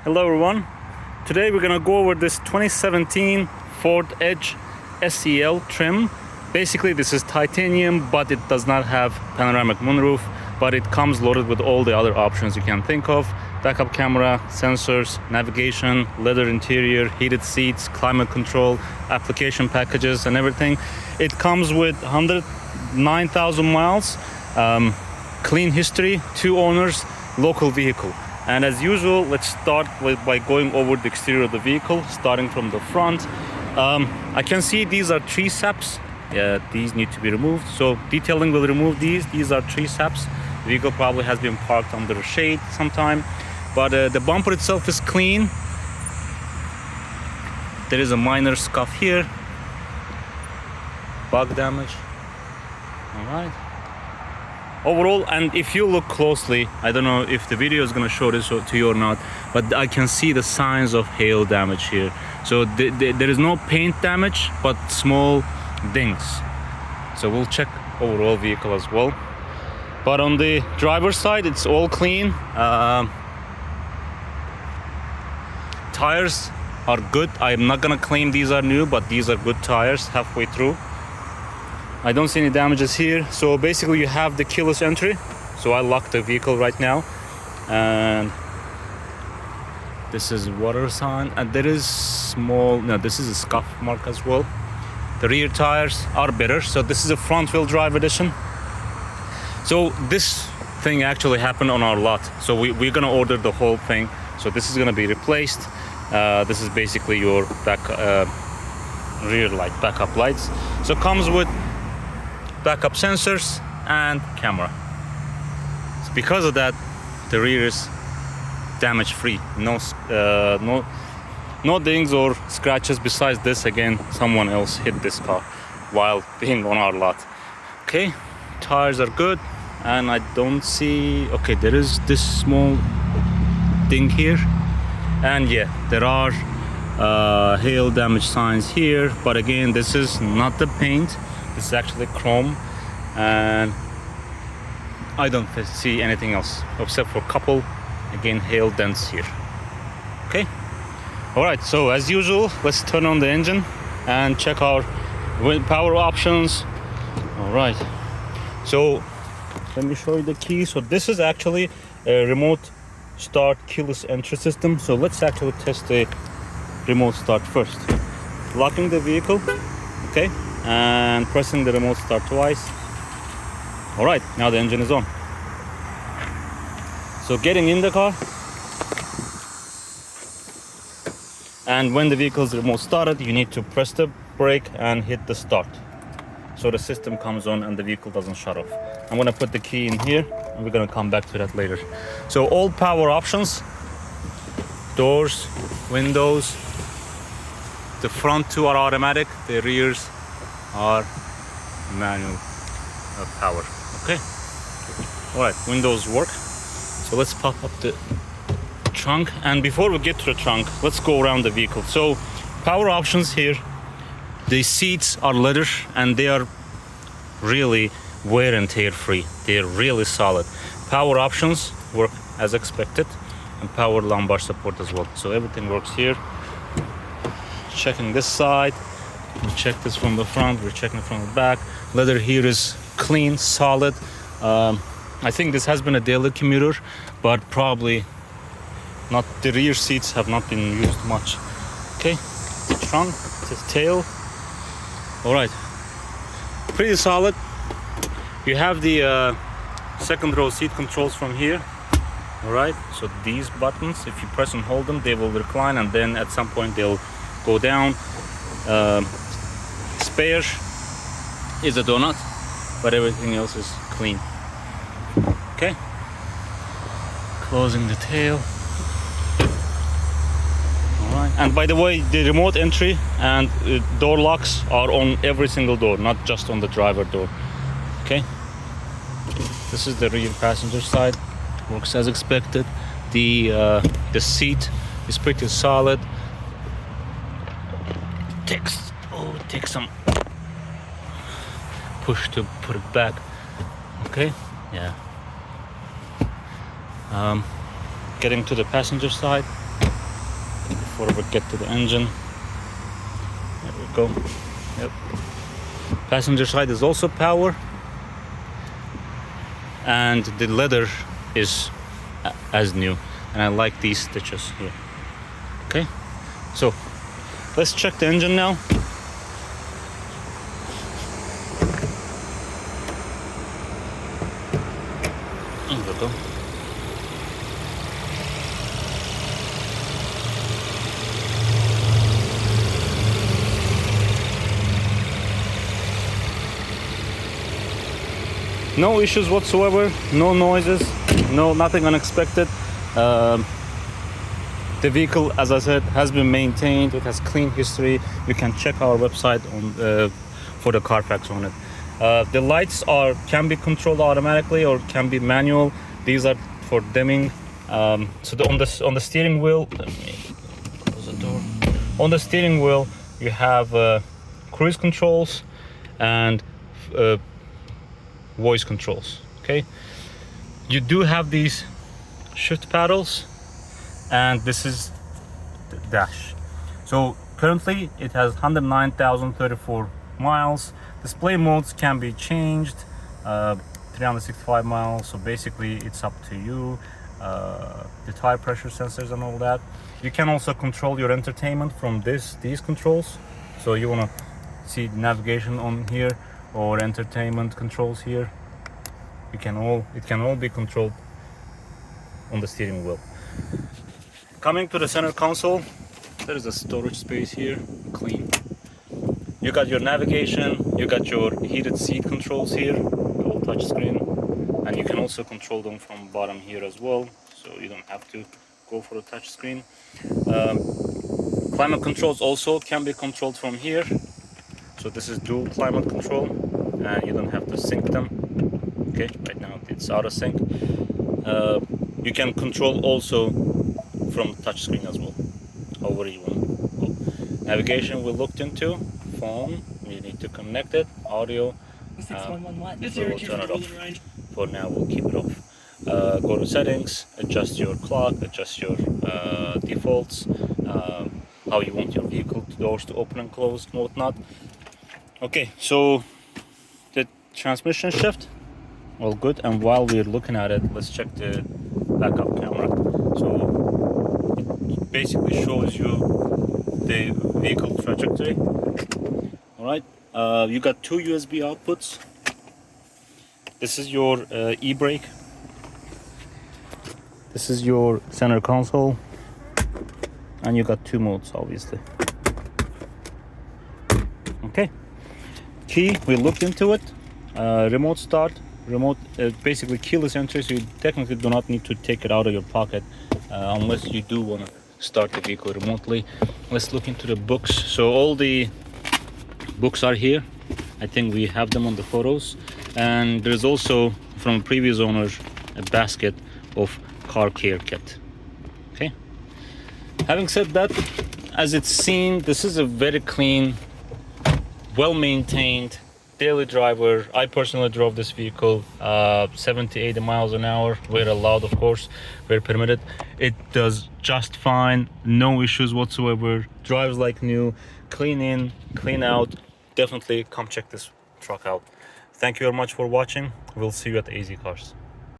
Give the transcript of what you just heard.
Hello everyone. Today we're gonna go over this 2017 Ford Edge SEL trim. Basically this is titanium, but it does not have panoramic moonroof, but it comes loaded with all the other options you can think of. Backup camera, sensors, navigation, leather interior, heated seats, climate control, application packages and everything. It comes with 109,000 miles, clean history, 2 owners, local vehicle. And as usual, let's start by going over the exterior of the vehicle, starting from the front. I can see these are tree saps. Yeah, these need to be removed. So detailing will remove these. These are tree saps. The vehicle probably has been parked under a shade sometime. But the bumper itself is clean. There is a minor scuff here. Bug damage. All right. Overall, and if you look closely, I don't know if the video is going to show this to you or not, but I can see the signs of hail damage here. So there is no paint damage, but small dings. So we'll check overall vehicle as well. But on the driver's side, it's all clean. Tires are good. I'm not going to claim these are new, but these are good tires halfway through. I don't see any damages here. So basically you have the keyless entry. So I locked the vehicle right now. And this is water sign. And there is this is a scuff mark as well. The rear tires are better. So this is a front wheel drive edition. So this thing actually happened on our lot. So we're gonna order the whole thing. So this is gonna be replaced. This is basically your rear light, backup lights. So it comes with backup sensors and camera. So because of that, the rear is damage free. No dings or scratches. Besides this, again, someone else hit this car while being on our lot. Okay, tires are good, and I don't see. Okay, there is this small ding here, and yeah, there are hail damage signs here. But again, this is not the paint. This is actually chrome, and I don't see anything else except for a couple, again, hail dents here. Okay. All right. So as usual, let's turn on the engine and check our power options. All right. So let me show you the key. So this is actually a remote start keyless entry system. So let's actually test the remote start first. Locking the vehicle. Okay. And pressing the remote start twice. All right, now the engine is on. So getting in the car, and when the vehicle's remote started, you need to press the brake and hit the start, so the system comes on and the vehicle doesn't shut off. I'm gonna put the key in here, and we're gonna come back to that later. So all power options: doors, windows. The front 2 are automatic, the rears are manual power. Okay. All right, windows work. So let's pop up the trunk, and before we get to the trunk, let's go around the vehicle. So power options here. The seats are leather, and they are really wear and tear free. They're really solid. Power options work as expected, and power lumbar support as well. So everything works here. Checking this side. We check this from the front, we're checking from the back. Leather here is clean, solid. I think this has been a daily commuter, but probably not. The rear seats have not been used much. Okay, the trunk, the tail. All right, pretty solid. You have the second row seat controls from here. All right, so these buttons, if you press and hold them, they will recline, and then at some point they'll go down. Spare is a donut, but everything else is clean. Okay, closing the tail. All right, and by the way, the remote entry and door locks are on every single door, not just on the driver door. Okay, this is the rear passenger side. Works as expected. The seat is pretty solid. Takes some push to put it back. Okay, yeah. Getting to the passenger side. before we get to the engine. There we go. Yep. Passenger side is also power, and the leather is as new, and I like these stitches here. Okay, so let's check the engine now. There we go. No issues whatsoever, no noises, nothing unexpected. The vehicle, as I said, has been maintained. It has clean history. You can check our website on for the Carfax on it. The lights can be controlled automatically or can be manual. These are for dimming. So on the steering wheel, let me close the door. On the steering wheel, you have cruise controls and voice controls. Okay, you do have these shift paddles, and this is the dash. So currently it has 109,034 miles. Display modes can be changed, 365 miles, so basically it's up to you. The tire pressure sensors and all that. You can also control your entertainment from these controls. So you want to see the navigation on here or entertainment controls here. It can all be controlled on the steering wheel. Coming to the center console, there is a storage space here, clean. You got your navigation, you got your heated seat controls here, all touch screen, and you can also control them from bottom here as well, so you don't have to go for a touch screen. Climate controls also can be controlled from here. So this is dual climate control, and you don't have to sync them. Okay, right now it's out of sync. You can control also from the touch screen as well, however you want to go. Navigation we looked into. Phone, you need to connect it. Audio, so we'll turn it off. For now, we'll keep it off. Go to settings, adjust your clock, adjust your defaults, how you want your vehicle doors to open and close and whatnot. Okay, so the transmission shift, all good. And while we're looking at it, let's check the backup camera. So it basically shows you the vehicle trajectory. All right, you got two USB outputs. This is your e-brake. This is your center console, and you got two modes, obviously. Okay. Key, we looked into it. Remote start, basically keyless entry, so you technically do not need to take it out of your pocket unless you do want to start the vehicle remotely. Let's look into the books. So all the books are here. I think we have them on the photos, and there's also from previous owners a basket of car care kit. Okay, having said that, as it's seen, this is a very clean, well-maintained daily driver. I personally drove this vehicle 70-80 miles an hour. We're allowed, of course, we're permitted. It does just fine, no issues whatsoever, drives like new, clean in, clean out. Definitely come check this truck out. Thank you very much for watching. We'll see you at the AZ Cars.